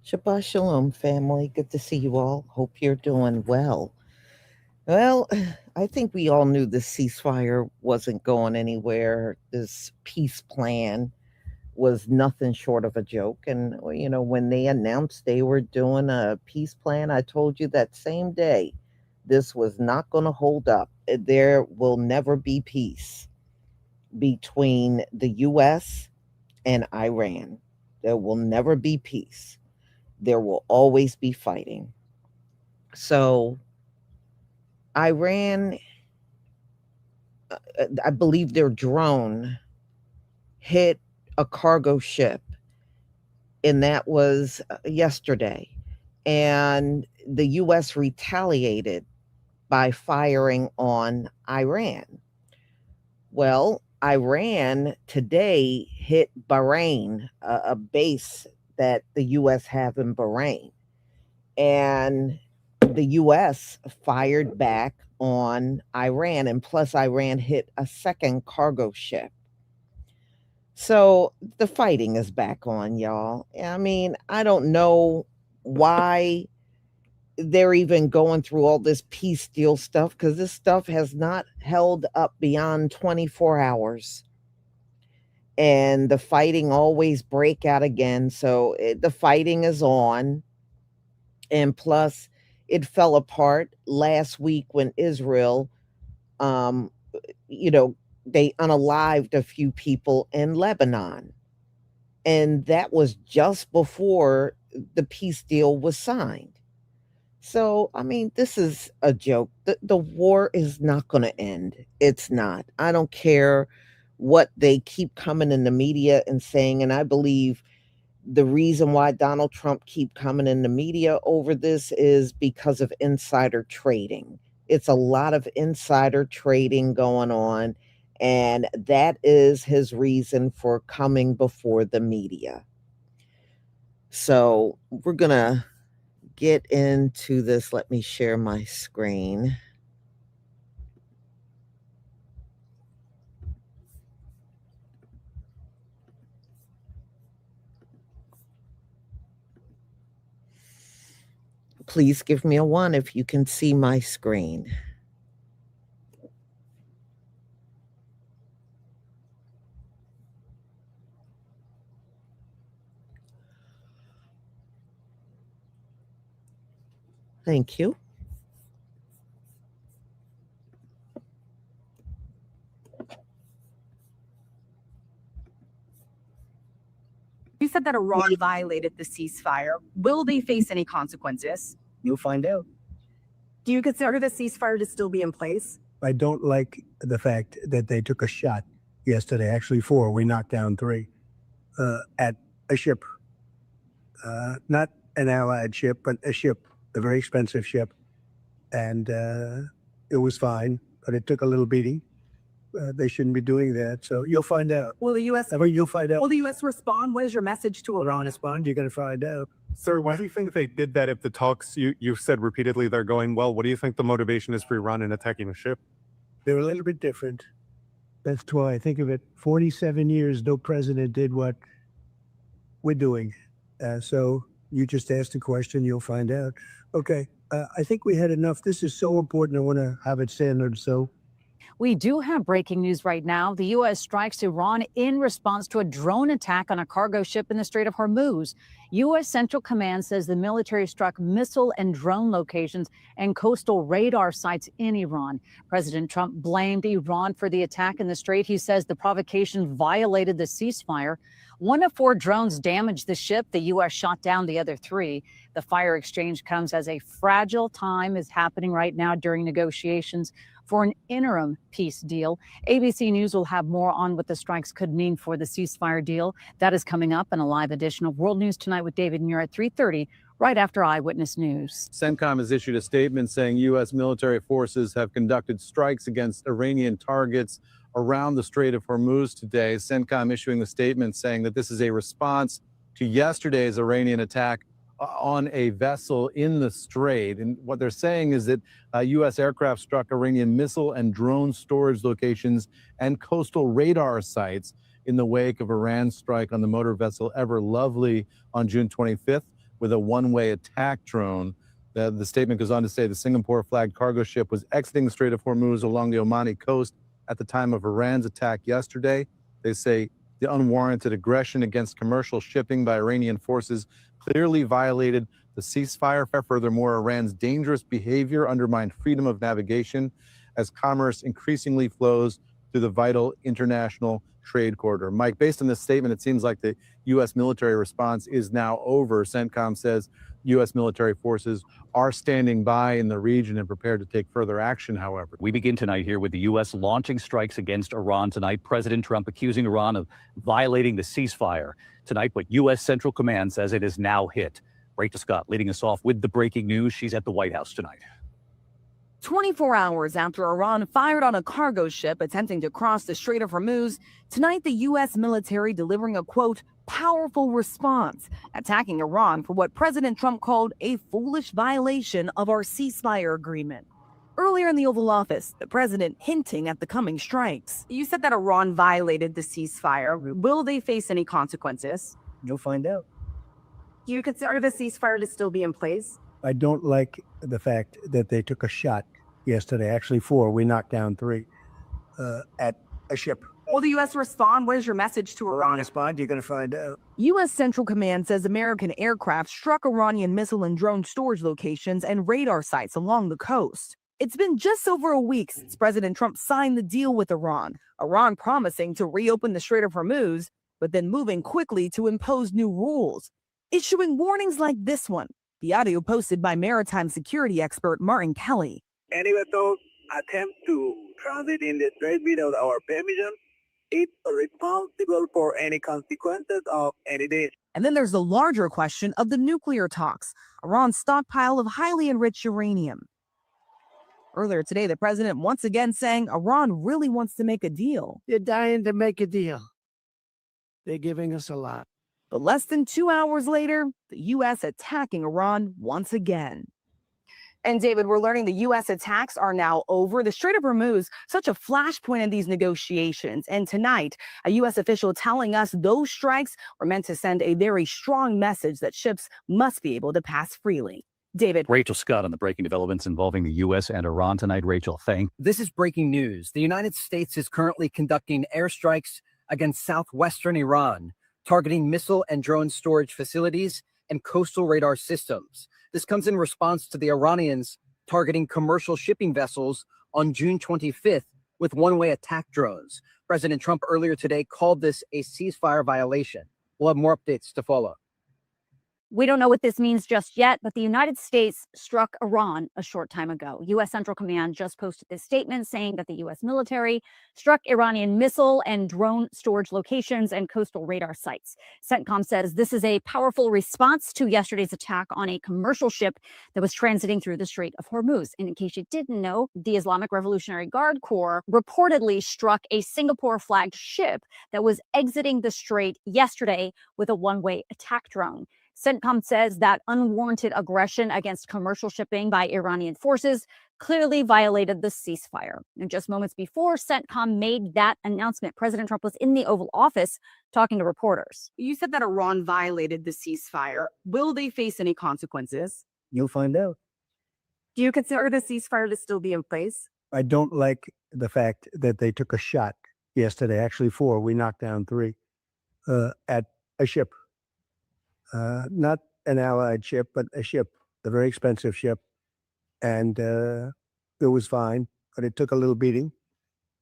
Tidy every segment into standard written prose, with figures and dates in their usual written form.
Shabbat Shalom, family. Good to see you all. Hope you're doing well. Well, I think we all knew this ceasefire wasn't going anywhere. This peace plan was nothing short of a joke. And, when they announced they were doing a peace plan, I told you that same day this was not going to hold up. There will never be peace between the U.S. and Iran. There will never be peace. There will always be fighting. So, Iran, I believe their drone hit a cargo ship, and that was yesterday. And the U.S. retaliated by firing on Iran. Well, Iran today hit Bahrain, a base that the U.S. have in Bahrain. And the U.S. fired back on Iran, and plus, Iran hit a second cargo ship. So the fighting is back on, y'all. I mean, I don't know why they're even going through all this peace deal stuff because this stuff has not held up beyond 24 hours. And the fighting always break out again. So the fighting is on. And plus, it fell apart last week when Israel, um, they unalived a few people in Lebanon. And that was just before the peace deal was signed. So, I mean, this is a joke. The war is not going to end. It's not. I don't care what they keep coming in the media and saying. And I believe the reason why Donald Trump keep coming in the media over this is because of insider trading. It's a lot of insider trading going on. And that is his reason for coming before the media. So we're going to get into this. Let me share my screen. Please give me a 1 if you can see my screen. Thank you. You said that Iran violated the ceasefire. Will they face any consequences? You'll find out. Do you consider the ceasefire to still be in place? I don't like the fact that they took a shot yesterday, actually 4. We knocked down 3 at a ship. Not an allied ship, but a ship, a very expensive ship. And it was fine, but it took a little beating. They shouldn't be doing that. So you'll find out. Will the U.S. You'll find out. Will the U.S. respond? What is your message to Iran respond? You're going to find out. Sir, why do you think they did that if the talks, you've said repeatedly they're going well? What do you think the motivation is for Iran in attacking a ship? They're a little bit different. That's why I think of it. 47 years, no president did what we're doing. So you just asked a question, you'll find out. Okay, I think we had enough. This is so important. I want to have it centered. So we do have breaking news right now. The U.S. strikes Iran in response to a drone attack on a cargo ship in the Strait of Hormuz. U.S. Central Command says the military struck missile and drone locations and coastal radar sites in Iran. President Trump blamed Iran for the attack in the Strait. He says the provocation violated the ceasefire. 1 of 4 drones damaged the ship. The U.S. shot down the other 3. The fire exchange comes as a fragile time is happening right now during negotiations for an interim peace deal. ABC News will have more on what the strikes could mean for the ceasefire deal. That is coming up in a live edition of World News Tonight with David Muir at 3:30, right after Eyewitness News. CENTCOM has issued a statement saying U.S. military forces have conducted strikes against Iranian targets around the Strait of Hormuz today. CENTCOM issuing the statement saying that this is a response to yesterday's Iranian attack on a vessel in the Strait. And what they're saying is that U.S. aircraft struck Iranian missile and drone storage locations and coastal radar sites in the wake of Iran's strike on the motor vessel Ever Lovely on June 25th. with a one-way attack drone. The statement goes on to say the Singapore-flagged cargo ship was exiting the Strait of Hormuz along the Omani coast at the time of Iran's attack yesterday. They say the unwarranted aggression against commercial shipping by Iranian forces clearly violated the ceasefire. Furthermore, Iran's dangerous behavior undermined freedom of navigation as commerce increasingly flows through the vital international trade corridor. Mike, based on this statement, it seems like the U.S. military response is now over. CENTCOM says U.S. military forces are standing by in the region and prepared to take further action, however. We begin tonight here with the U.S. launching strikes against Iran tonight. President Trump accusing Iran of violating the ceasefire. Tonight, what U.S. Central Command says it is now hit. Rachel Scott leading us off with the breaking news. She's at the White House tonight. 24 hours after Iran fired on a cargo ship attempting to cross the Strait of Hormuz, tonight the U.S. military delivering a, quote, powerful response, attacking Iran for what President Trump called a foolish violation of our ceasefire agreement. Earlier in the Oval Office, the president hinting at the coming strikes. You said that Iran violated the ceasefire. Will they face any consequences? You'll find out. Do you consider the ceasefire to still be in place? I don't like the fact that they took a shot yesterday, actually 4. We knocked down 3 at a ship. Will the U.S. respond? What is your message to Iran? Respond, you're going to find out. U.S. Central Command says American aircraft struck Iranian missile and drone storage locations and radar sites along the coast. It's been just over a week since President Trump signed the deal with Iran promising to reopen the Strait of Hormuz, but then moving quickly to impose new rules, issuing warnings like this one. The audio posted by maritime security expert Martin Kelly. Any vessel attempt to transit in the strait without our permission is responsible for any consequences of any damage. And then there's the larger question of the nuclear talks, Iran's stockpile of highly enriched uranium. Earlier today, the president once again saying Iran really wants to make a deal. They're dying to make a deal. They're giving us a lot. But less than 2 hours later, the U.S. attacking Iran once again. And David, we're learning the U.S. attacks are now over. The Strait of Hormuz, such a flashpoint in these negotiations. And tonight, a U.S. official telling us those strikes were meant to send a very strong message that ships must be able to pass freely. David. Rachel Scott on the breaking developments involving the U.S. and Iran tonight. Rachel, thank. This is breaking news. The United States is currently conducting airstrikes against southwestern Iran, targeting missile and drone storage facilities and coastal radar systems. This comes in response to the Iranians targeting commercial shipping vessels on June 25th with one-way attack drones. President Trump earlier today called this a ceasefire violation. We'll have more updates to follow. We don't know what this means just yet, but the United States struck Iran a short time ago. U.S. Central Command just posted this statement saying that the U.S. military struck Iranian missile and drone storage locations and coastal radar sites. CENTCOM says this is a powerful response to yesterday's attack on a commercial ship that was transiting through the Strait of Hormuz. And in case you didn't know, the Islamic Revolutionary Guard Corps reportedly struck a Singapore-flagged ship that was exiting the strait yesterday with a one-way attack drone. CENTCOM says that unwarranted aggression against commercial shipping by Iranian forces clearly violated the ceasefire. And just moments before CENTCOM made that announcement, President Trump was in the Oval Office talking to reporters. You said that Iran violated the ceasefire. Will they face any consequences? You'll find out. Do you consider the ceasefire to still be in place? I don't like the fact that they took a shot yesterday, actually 4. We knocked down 3 at a ship. Not an allied ship, but a ship, a very expensive ship. And it was fine, but it took a little beating.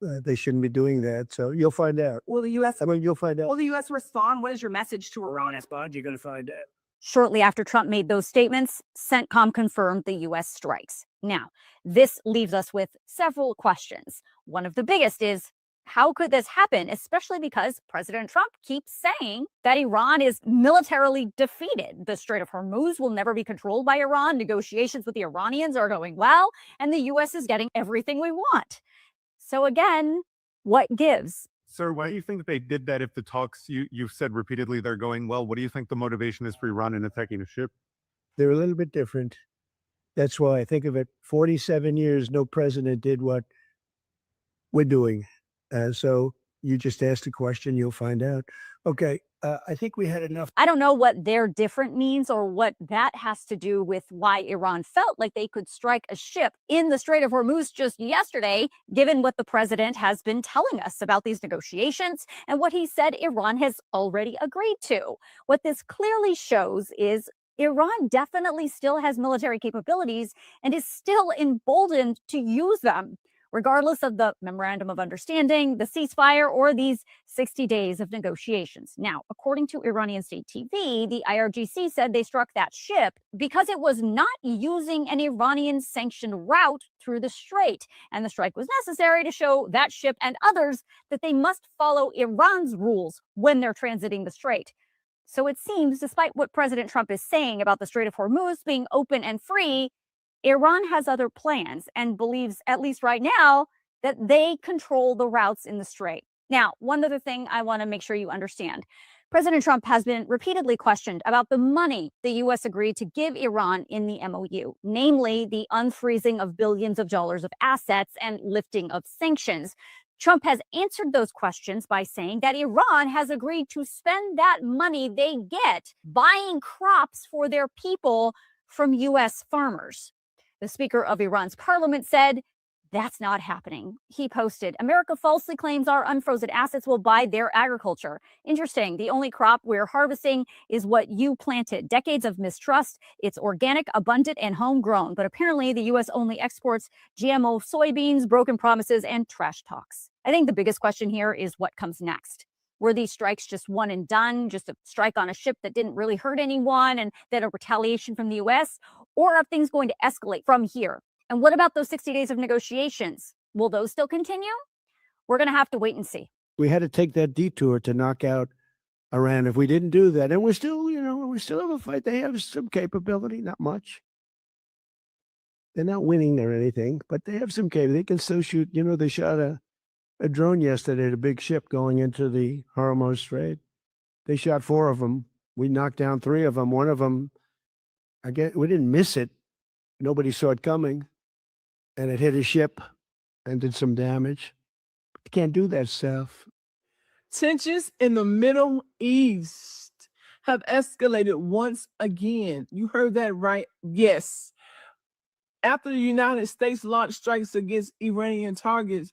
They shouldn't be doing that. So you'll find out. Will the U.S. You'll find out. Will the U.S. respond? What is your message to Iran? Respond, you're going to find out. Shortly after Trump made those statements, CENTCOM confirmed the U.S. strikes. Now, this leaves us with several questions. One of the biggest is, how could this happen, especially because President Trump keeps saying that Iran is militarily defeated? The Strait of Hormuz will never be controlled by Iran. Negotiations with the Iranians are going well, and the U.S. is getting everything we want. So again, what gives? Sir, why do you think they did that if the talks, you've said repeatedly they're going well? What do you think the motivation is for Iran in attacking a ship? They're a little bit different. That's why I think of it. 47 years, no president did what we're doing. So You just asked a question, you'll find out. Okay, I think we had enough. I don't know what "they're different" means or what that has to do with why Iran felt like they could strike a ship in the Strait of Hormuz just yesterday, given what the president has been telling us about these negotiations and what he said Iran has already agreed to. What this clearly shows is Iran definitely still has military capabilities and is still emboldened to use them, regardless of the memorandum of understanding, the ceasefire, or these 60 days of negotiations. Now, according to Iranian state TV, the IRGC said they struck that ship because it was not using an Iranian sanctioned route through the strait, and the strike was necessary to show that ship and others that they must follow Iran's rules when they're transiting the strait. So it seems, despite what President Trump is saying about the Strait of Hormuz being open and free, Iran has other plans and believes, at least right now, that they control the routes in the strait. Now, one other thing I want to make sure you understand. President Trump has been repeatedly questioned about the money the U.S. agreed to give Iran in the MOU, namely the unfreezing of billions of dollars of assets and lifting of sanctions. Trump has answered those questions by saying that Iran has agreed to spend that money they get buying crops for their people from U.S. farmers. The Speaker of Iran's parliament said that's not happening. He posted, "America falsely claims our unfrozen assets will buy their agriculture. Interesting. The only crop we're harvesting is what you planted. Decades of mistrust. It's organic, abundant, and homegrown. But apparently the U.S. only exports GMO soybeans, broken promises, and trash talks." I think the biggest question here is what comes next. Were these strikes just one and done, just a strike on a ship that didn't really hurt anyone and then a retaliation from the U.S.? Or are things going to escalate from here? And what about those 60 days of negotiations? Will those still continue? We're going to have to wait and see. We had to take that detour to knock out Iran. If we didn't do that, and we're still, we still have a fight. They have some capability, not much. They're not winning or anything, but they have some capability. They can still shoot. They shot a drone yesterday at a big ship going into the Hormuz Strait. They shot 4 of them. We knocked down 3 of them. One of them, we didn't miss it. Nobody saw it coming. And it hit a ship and did some damage. You can't do that stuff. Tensions in the Middle East have escalated once again. You heard that right? Yes. After the United States launched strikes against Iranian targets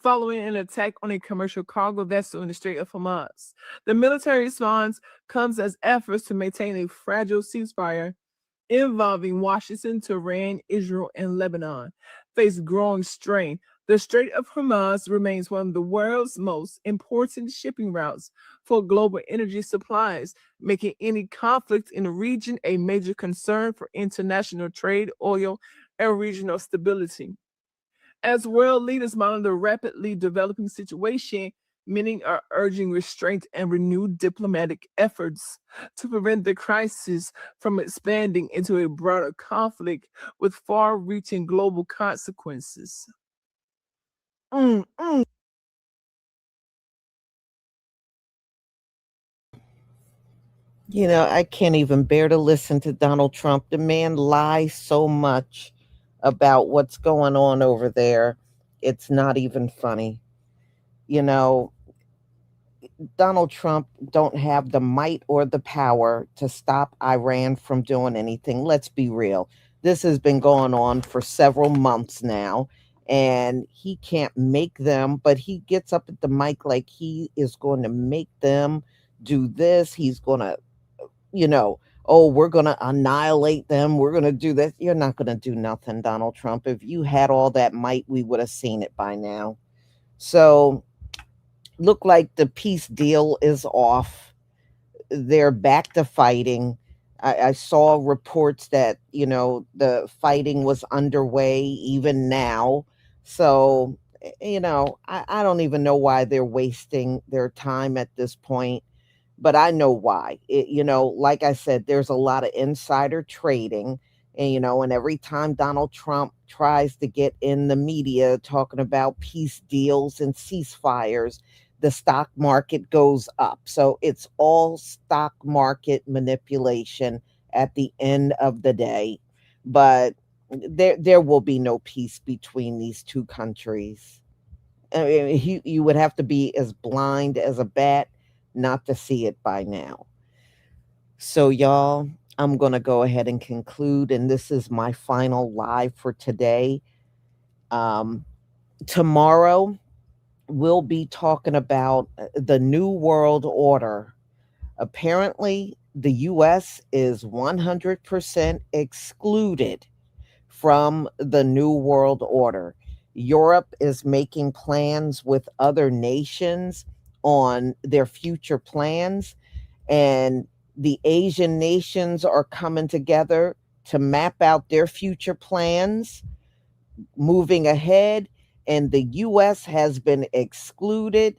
following an attack on a commercial cargo vessel in the Strait of Hormuz, the military response comes as efforts to maintain a fragile ceasefire involving Washington, Tehran, Israel, and Lebanon face growing strain. The Strait of Hormuz remains one of the world's most important shipping routes for global energy supplies, making any conflict in the region a major concern for international trade, oil, and regional stability. As world leaders monitor the rapidly developing situation, many are urging restraint and renewed diplomatic efforts to prevent the crisis from expanding into a broader conflict with far-reaching global consequences. I can't even bear to listen to Donald Trump. The man lies so much about what's going on over there. It's not even funny. Donald Trump don't have the might or the power to stop Iran from doing anything. Let's be real. This has been going on for several months now, and he can't make them, but he gets up at the mic like he is going to make them do this. He's going to, we're going to annihilate them. We're going to do this. You're not going to do nothing, Donald Trump. If you had all that might, we would have seen it by now. So, look like the peace deal is off. They're back to fighting. I saw reports that, the fighting was underway even now. So, I don't even know why they're wasting their time at this point, but I know why. Like I said, there's a lot of insider trading. And every time Donald Trump tries to get in the media talking about peace deals and ceasefires, the stock market goes up. So it's all stock market manipulation at the end of the day. But there will be no peace between these two countries. I mean, you would have to be as blind as a bat not to see it by now. So, y'all, I'm going to go ahead and conclude, and this is my final live for today. Tomorrow, we'll be talking about the New World Order. Apparently, the U.S. is 100% excluded from the New World Order. Europe is making plans with other nations on their future plans, and the Asian nations are coming together to map out their future plans moving ahead, and the U.S. has been excluded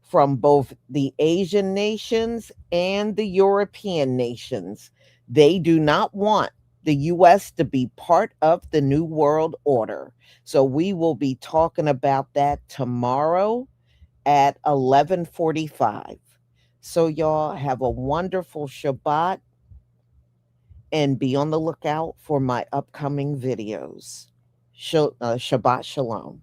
from both the Asian nations and the European nations. They do not want the U.S. to be part of the New World Order. So we will be talking about that tomorrow at 11:45. So y'all have a wonderful Shabbat and be on the lookout for my upcoming videos. Shabbat Shalom.